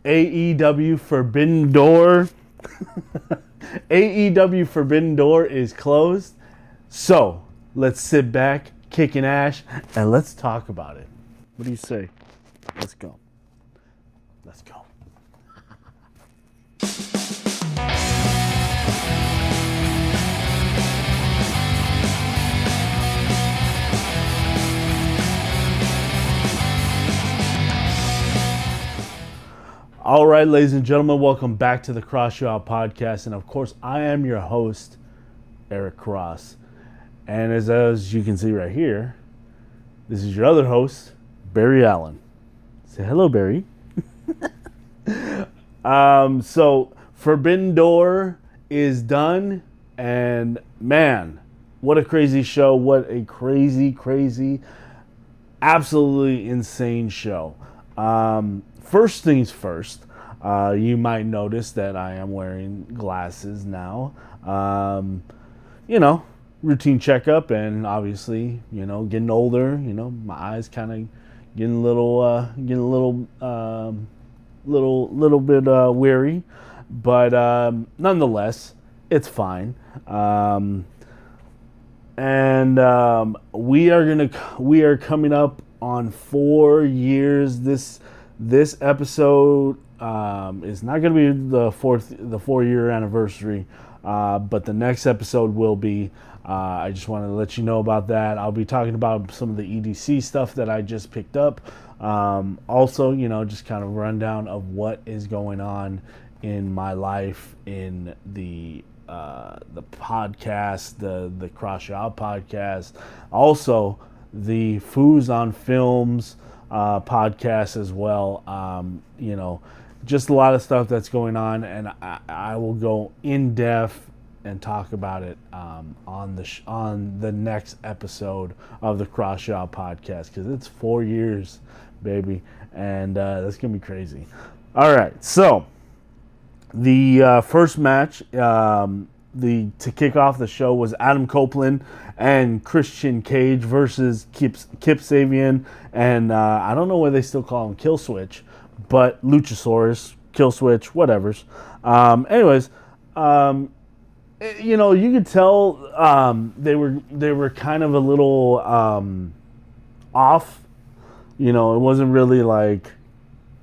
AEW Forbidden Door. AEW Forbidden Door is closed. So let's sit back, kicking ash, and let's talk about it. What do you say? Let's go. Let's go. All right, ladies and gentlemen, welcome back to the CrossYouOut podcast. And of course, I am your host, Eric Cross. And as you can see right here, this is your other host, Barry Allen. Say hello, Barry. So Forbidden Door is done. And man, what a crazy show. What a crazy, absolutely insane show. First things first, you might notice that I am wearing glasses now. Routine checkup, and obviously, getting older. My eyes kind of getting a little bit weary, but nonetheless, it's fine. We are coming up on 4 years. This episode is not going to be the 4-year anniversary, but the next episode will be. I just wanted to let you know about that. I'll be talking about some of the EDC stuff that I just picked up. Also, just kind of a rundown of what is going on in my life in the podcast, the CrossYouOut podcast. Also, the Foos on Films podcast as well. Just a lot of stuff that's going on, and I will go in depth and talk about it on the next episode of the CrossYouOut podcast, because it's 4 years, baby, and that's gonna be crazy. All right, so the first match, to kick off the show, was Adam Copeland and Christian Cage versus Kip Sabian, and I don't know why they still call him Kill Switch, but Luchasaurus, Kill Switch, whatever's. Anyways, you could tell they were kind of a little off. It wasn't really like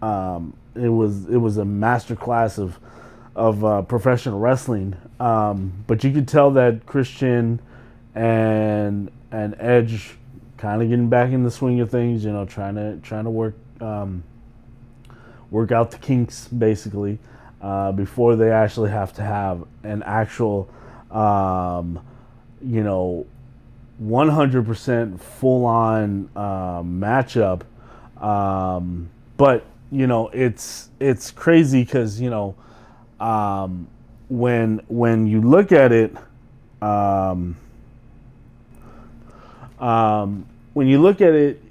it was a masterclass of professional wrestling. But you could tell that Christian and Edge kind of getting back in the swing of things. Trying to work out the kinks basically before they actually have to have an actual 100% full on matchup. But it's crazy because when you look at it,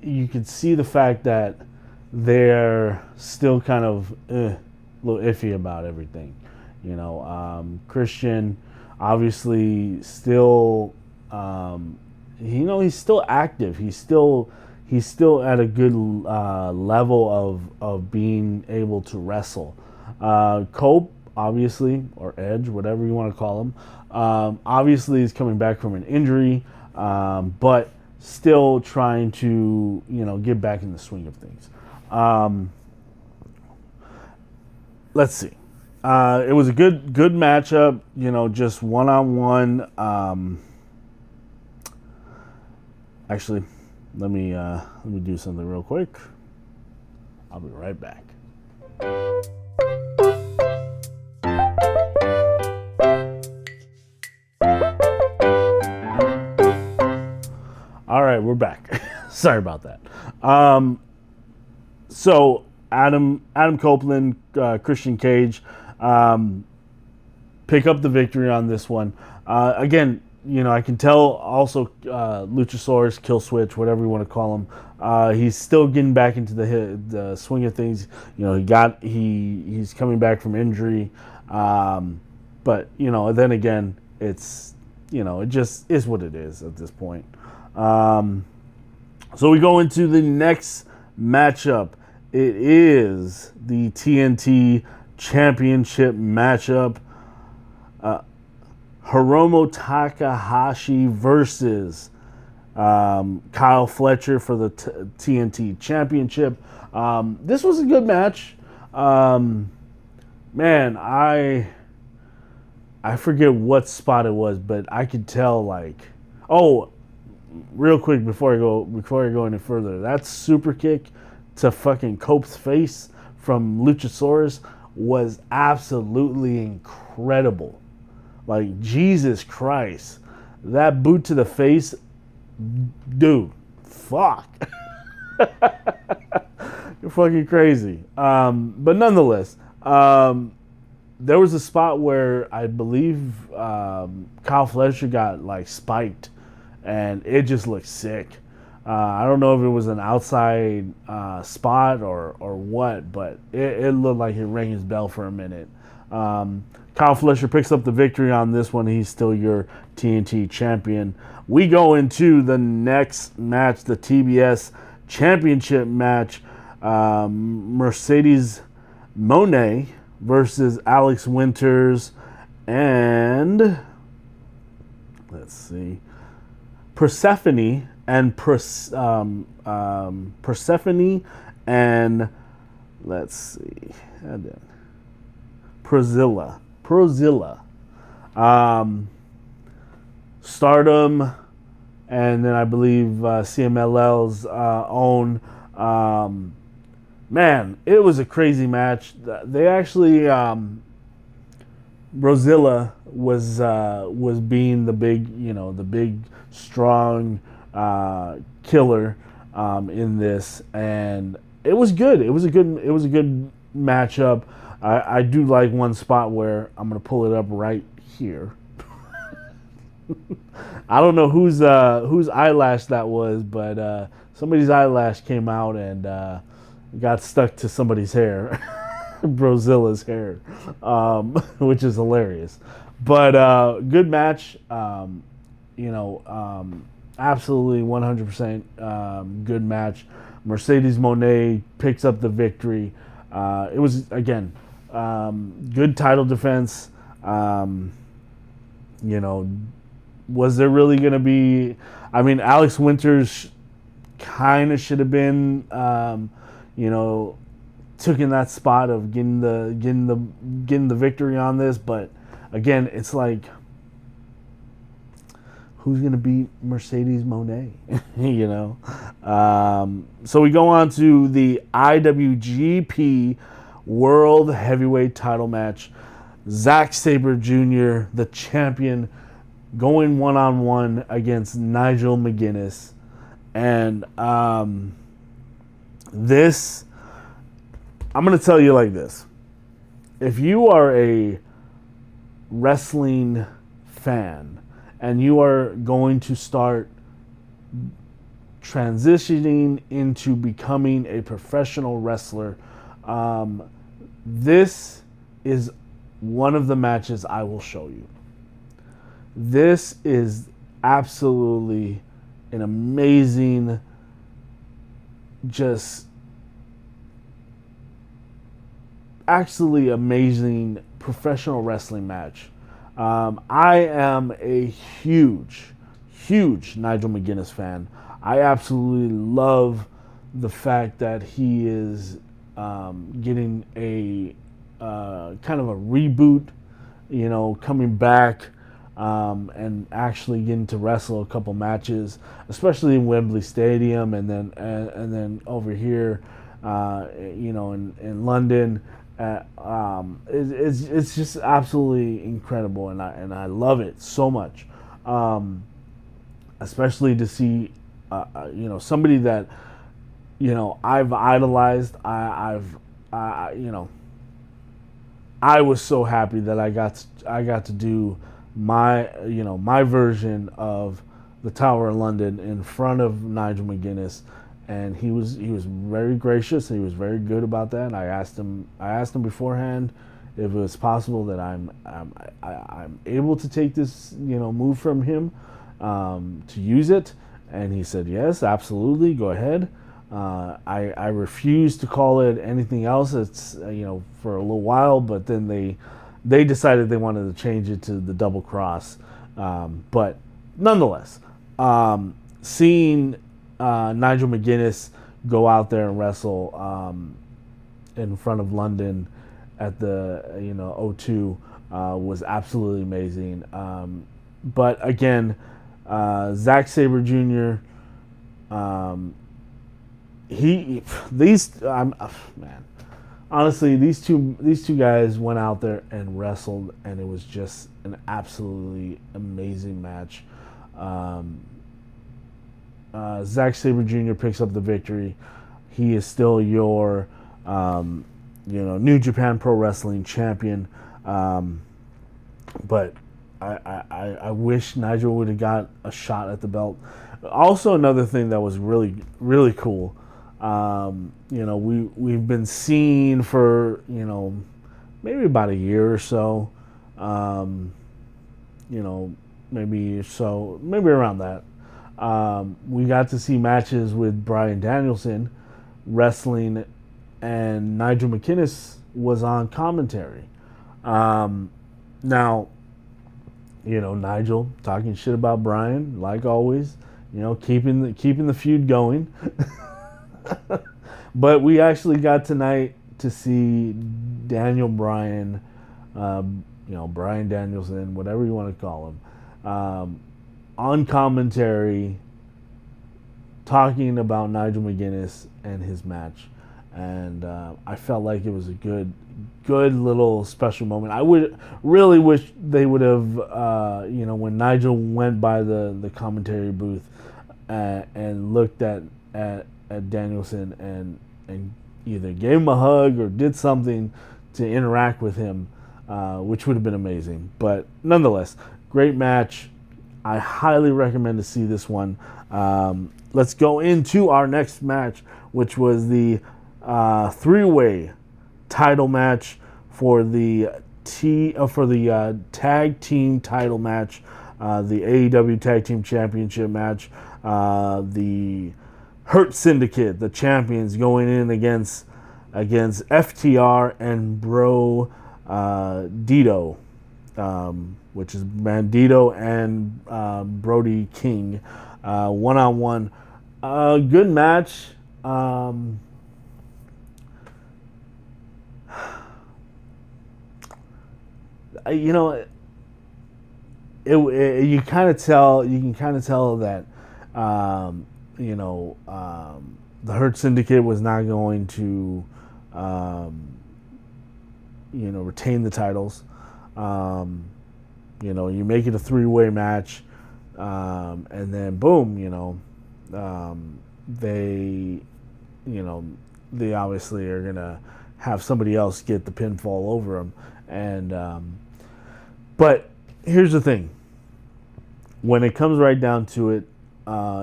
you can see the fact that they're still kind of a little iffy about everything. Christian obviously still, he's still active. He's still at a good level of being able to wrestle. Cope, obviously, or Edge, whatever you want to call him, obviously is coming back from an injury, but still trying to get back in the swing of things. Let's see. It was a good matchup, just one-on-one. Actually, let me do something real quick. I'll be right back. All right, we're back. Sorry about that. So Adam Copeland, Christian Cage, pick up the victory on this one. Again, I can tell also Luchasaurus, Kill Switch, whatever you want to call him, he's still getting back into the swing of things. He's coming back from injury, but then again, it's it just is what it is at this point. So we go into the next matchup. It is the TNT Championship matchup. Hiromu Takahashi versus Kyle Fletcher for the TNT Championship. This was a good match. Man, I forget what spot it was, but I could tell real quick before I go any further, that super kick to fucking Cope's face from Luchasaurus was absolutely incredible. Like, Jesus Christ. That boot to the face, dude, fuck. You're fucking crazy. But nonetheless, there was a spot where I believe Kyle Fletcher got like spiked, and it just looked sick. I don't know if it was an outside spot or what, but it looked like it rang his bell for a minute. Kyle Fletcher picks up the victory on this one. He's still your TNT champion. We go into the next match, the TBS Championship match. Mercedes Moné versus Alex Winters and Persephone and Persephone and Prozilla. Stardom, and then I believe CMLL's own. Man, it was a crazy match. They actually, Prozilla was being the big strong killer in this, and it was good. It was a good matchup. I do like one spot where I'm gonna pull it up right here. I don't know whose eyelash that was, but somebody's eyelash came out and got stuck to somebody's hair, Brozilla's hair, which is hilarious. But good match, absolutely 100% good match. Mercedes Moné picks up the victory. It was, again, good title defense. Was there really going to be... I mean, Alex Winters kind of should have been, took in that spot of getting the victory on this. But, again, it's like, who's going to beat Mercedes Moné? So we go on to the IWGP World Heavyweight Title match. Zack Sabre Jr., the champion, going one-on-one against Nigel McGuinness. And this, I'm going to tell you like this. If you are a wrestling fan and you are going to start transitioning into becoming a professional wrestler, this is one of the matches I will show you. This is absolutely an amazing, amazing professional wrestling match. I am a huge Nigel McGuinness fan. I absolutely love the fact that he is getting a kind of a reboot, coming back and actually getting to wrestle a couple matches, especially in Wembley Stadium, and then over here, in London. It's just absolutely incredible, and I love it so much, especially to see somebody that I've idolized. I was so happy that I got to do my version of the Tower of London in front of Nigel McGuinness, and he was very gracious, and he was very good about that. And I asked him beforehand if it was possible that I'm able to take this move from him to use it, and he said yes, absolutely, go ahead. I refused to call it anything else. It's for a little while, but then they decided they wanted to change it to the double cross. But nonetheless, seeing Nigel McGuinness go out there and wrestle in front of London at the O2 was absolutely amazing. But again, Zack Sabre Jr. Man, honestly, these two guys went out there and wrestled, and it was just an absolutely amazing match. Zack Sabre Jr. picks up the victory. He is still your New Japan Pro Wrestling champion. But I wish Nigel would have got a shot at the belt. Also, another thing that was really, really cool, we've been seeing for, maybe about a year or so, maybe around that. We got to see matches with Bryan Danielson wrestling, and Nigel McGuinness was on commentary. Now, Nigel talking shit about Bryan, like always, keeping the feud going. But we actually got tonight to see Daniel Bryan, Bryan Danielson, whatever you want to call him, on commentary, talking about Nigel McGuinness and his match. And I felt like it was a good little special moment. I would really wish they would have, when Nigel went by the commentary booth and looked at Danielson and either gave him a hug or did something to interact with him, which would have been amazing. But nonetheless, great match. I highly recommend to see this one. Let's go into our next match, which was the three-way title match for the tag team title match, the AEW Tag Team Championship match. The Hurt Syndicate, the champions, going in against FTR and Bro Dito, which is Bandito and Brody King, one-on-one. Good match. You can kind of tell that the Hurt Syndicate was not going to retain the titles. You make it a three-way match, and then boom, they obviously are gonna have somebody else get the pinfall over them. And but here's the thing: when it comes right down to it,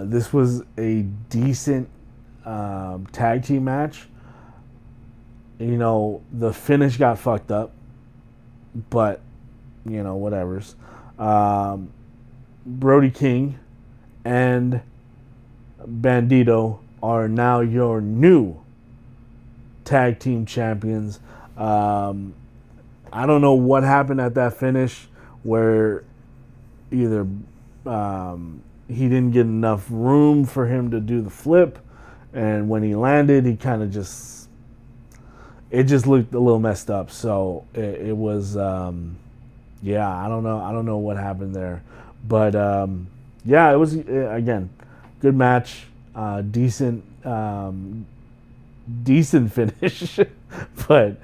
this was a decent tag team match. The finish got fucked up, but whatevers. Brody King and Bandito are now your new tag team champions. I don't know what happened at that finish, where either he didn't get enough room for him to do the flip, and when he landed, he kind of it just looked a little messed up. So it was, I don't know what happened there, but it was, again, good match, decent finish, but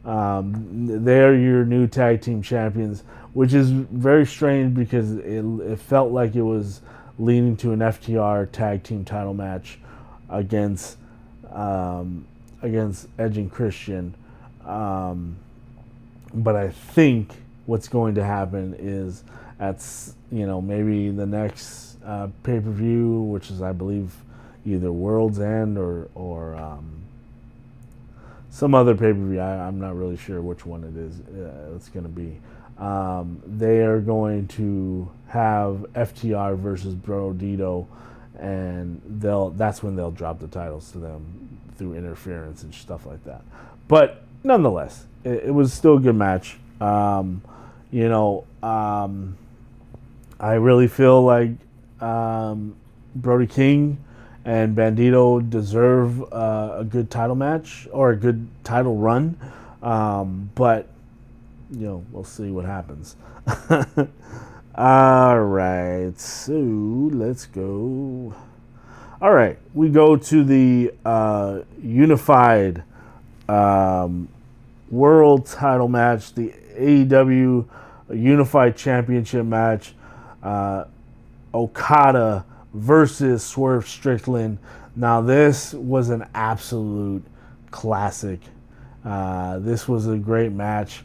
they're your new tag team champions, which is very strange because it felt like it was leading to an FTR tag team title match against Edge and Christian. But I think what's going to happen is maybe the next pay-per-view, which is, I believe, either World's End or some other pay-per-view. I'm not really sure which one it is. It's going to be. They are going to have FTR versus Brodito and that's when they'll drop the titles to them through interference and stuff like that. But nonetheless, it was still a good match. You know, I really feel like Brody King and Bandito deserve a good title match or a good title run. But, you know, we'll see what happens. All right, so let's go. All right, we go to the unified world title match, the AEW Unified Championship match. Okada versus Swerve Strickland. Now, this was an absolute classic. This was a great match.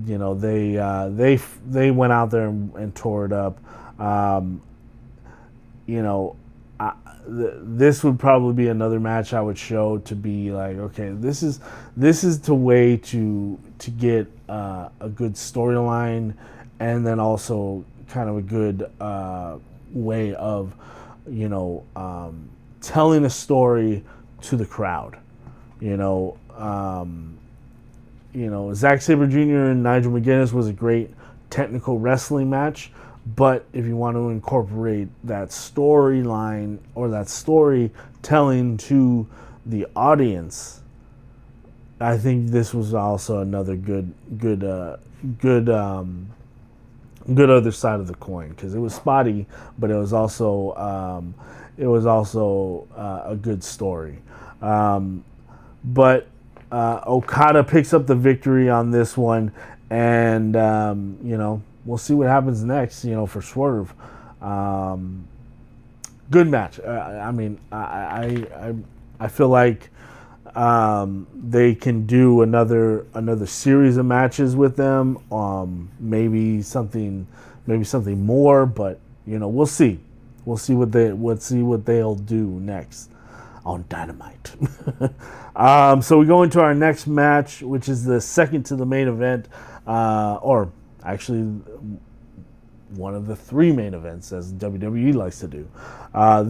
You know, they went out there and tore it up. You know, this would probably be another match I would show to be like, okay, this is the way to get a good storyline, and then also kind of a good way of, you know, telling a story to the crowd. You know, Zack Sabre Jr. and Nigel McGuinness was a great technical wrestling match, but if you want to incorporate that storyline or that storytelling to the audience, I think this was also another good other side of the coin, because it was spotty, but it was also a good story. But Okada picks up the victory on this one, and you know, we'll see what happens next. You know, for Swerve, good match. I mean, I feel like they can do another series of matches with them. Maybe something more, but you know, we'll see. We'll see what they'll do next on Dynamite. So we go into our next match, which is the second to the main event, or actually one of the three main events, as WWE likes to do.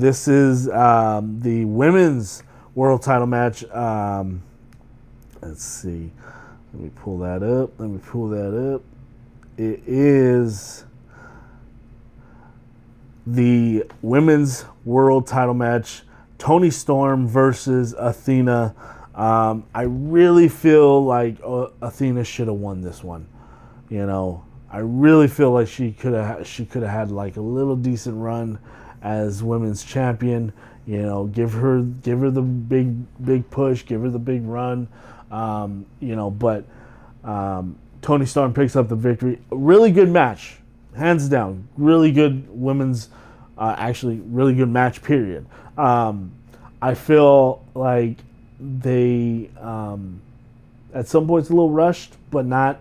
This is the women's world title match. Let's see. Let me pull that up. It is the women's world title match. Toni Storm versus Athena. I really feel like Athena should have won this one. You know, I really feel like she could have had like a little decent run as women's champion. You know, give her the big push, give her the big run. You know, but Toni Storm picks up the victory. A really good match, hands down. Really good women's, actually really good match. Period. I feel like they at some points a little rushed, but not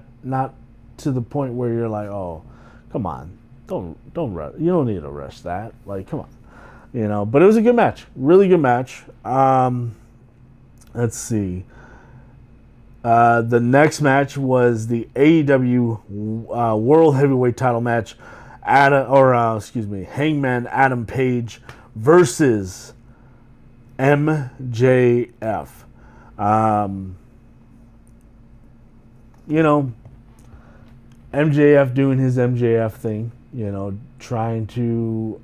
to the point where you're like, oh, come on, don't rush. You don't need to rush that. Like, come on, you know. But it was a good match, really good match. Let's see. The next match was the AEW World Heavyweight Title match. Hangman Adam Page versus MJF. You know, MJF doing his MJF thing, you know, trying to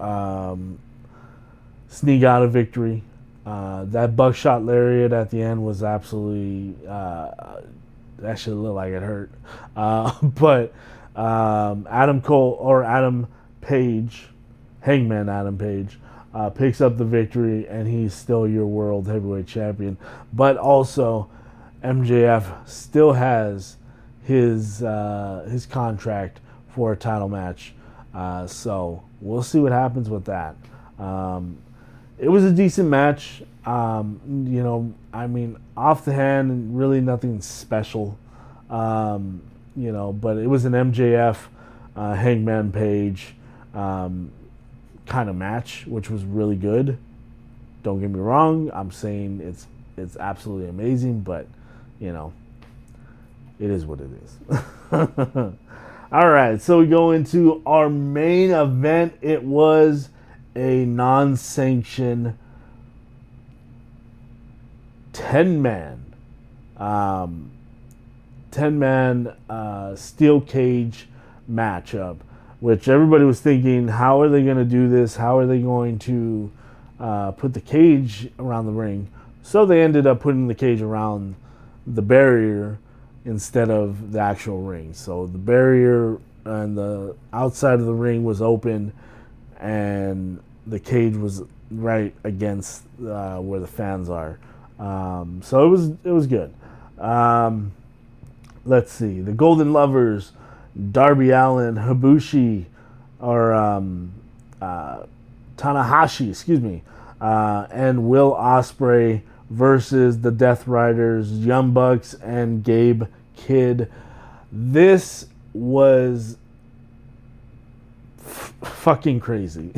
sneak out a victory. That buckshot lariat at the end was absolutely, that should look like it hurt. But Adam Page, Hangman Adam Page, picks up the victory, and he's still your world heavyweight champion. But also, MJF still has his contract for a title match. So we'll see what happens with that. It was a decent match. You know, I mean, off the hand, really nothing special. You know, but it was an MJF Hangman Page kind of match, which was really good. Don't get me wrong. I'm saying it's absolutely amazing, but you know, it is what it is. All right, so we go into our main event. It was a non-sanctioned 10-man steel cage matchup, which everybody was thinking, how are they going to do this? How are they going to put the cage around the ring? So they ended up putting the cage around the barrier instead of the actual ring. So the barrier and the outside of the ring was open, and the cage was right against where the fans are. So it was good. Let's see. The Golden Lovers, Darby Allin, Tanahashi, and Will Ospreay versus the Death Riders, Young Bucks, and Gabe Kidd. This was fucking crazy.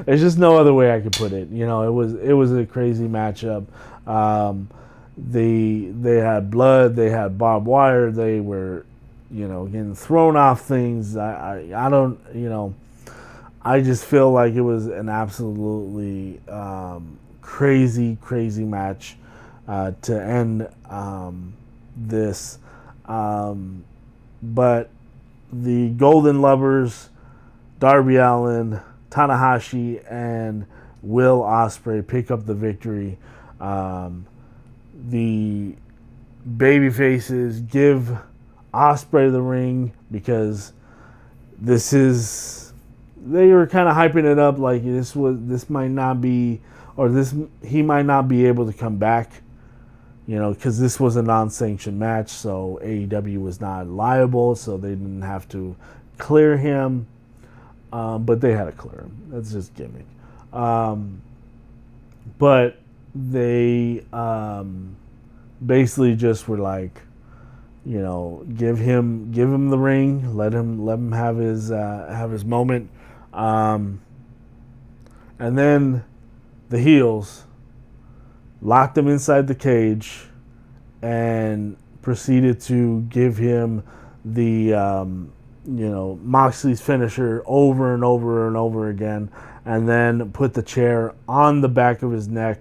There's just no other way I could put it. You know, it was a crazy matchup. They had blood, they had barbed wire, they were, you know, getting thrown off things. I don't, you know, I just feel like it was an absolutely crazy match to end this. But the Golden Lovers, Darby Allin, Tanahashi, and Will Ospreay pick up the victory. The babyfaces give Ospreay the ring because they were kind of hyping it up like this might not be, or he might not be able to come back, you know, because this was a non-sanctioned match, so AEW was not liable, so they didn't have to clear him, but they had to clear him. That's just gimmick. But they basically just were like, you know, give him the ring, let him have his moment, and then the heels locked him inside the cage and proceeded to give him the Moxley's finisher over and over and over again, and then put the chair on the back of his neck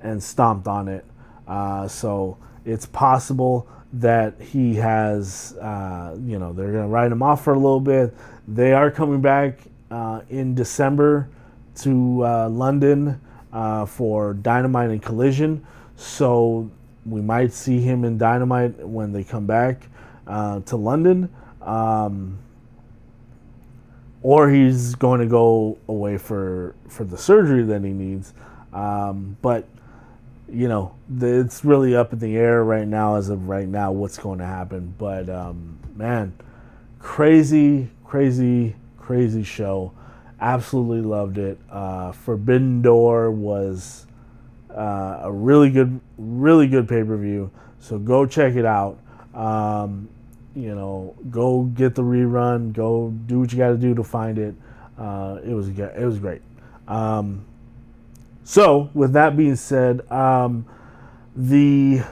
and stomped on it. So it's possible that he has, they're going to write him off for a little bit. They are coming back in December to London for Dynamite and Collision. So we might see him in Dynamite when they come back to London. Or he's going to go away for the surgery that he needs. But, you know, it's really up in the air right now, as of right now, what's going to happen. But, man, crazy show. Absolutely loved it. Forbidden Door was a really good pay-per-view. So go check it out. Go get the rerun. Go do what you got to do to find it. It was great. So with that being said, the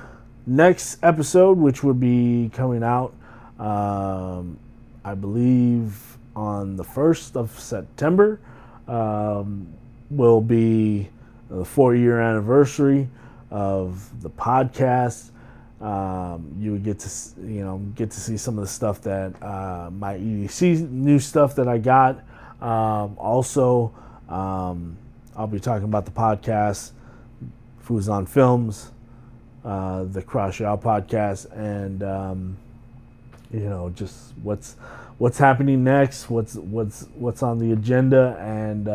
next episode, which will be coming out, I believe on the 1st of September, will be the 4-year anniversary of the podcast. You would get to see some of the stuff that my EDC new stuff that I got. Also, I'll be talking about the podcast, Foods on Films, the CrossYouOut podcast, and just what's happening next, what's on the agenda, and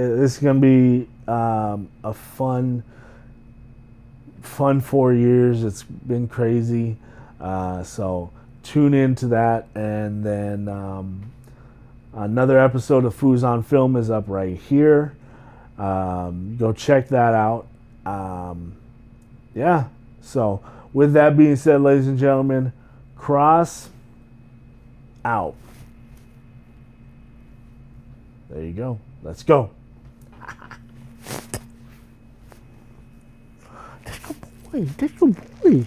it's gonna be a fun 4 years. It's been crazy, so tune into that. And then another episode of Foods on Film is up right here. Go check that out. So with that being said, ladies and gentlemen, Cross out. There you go. Let's go. That's good boy.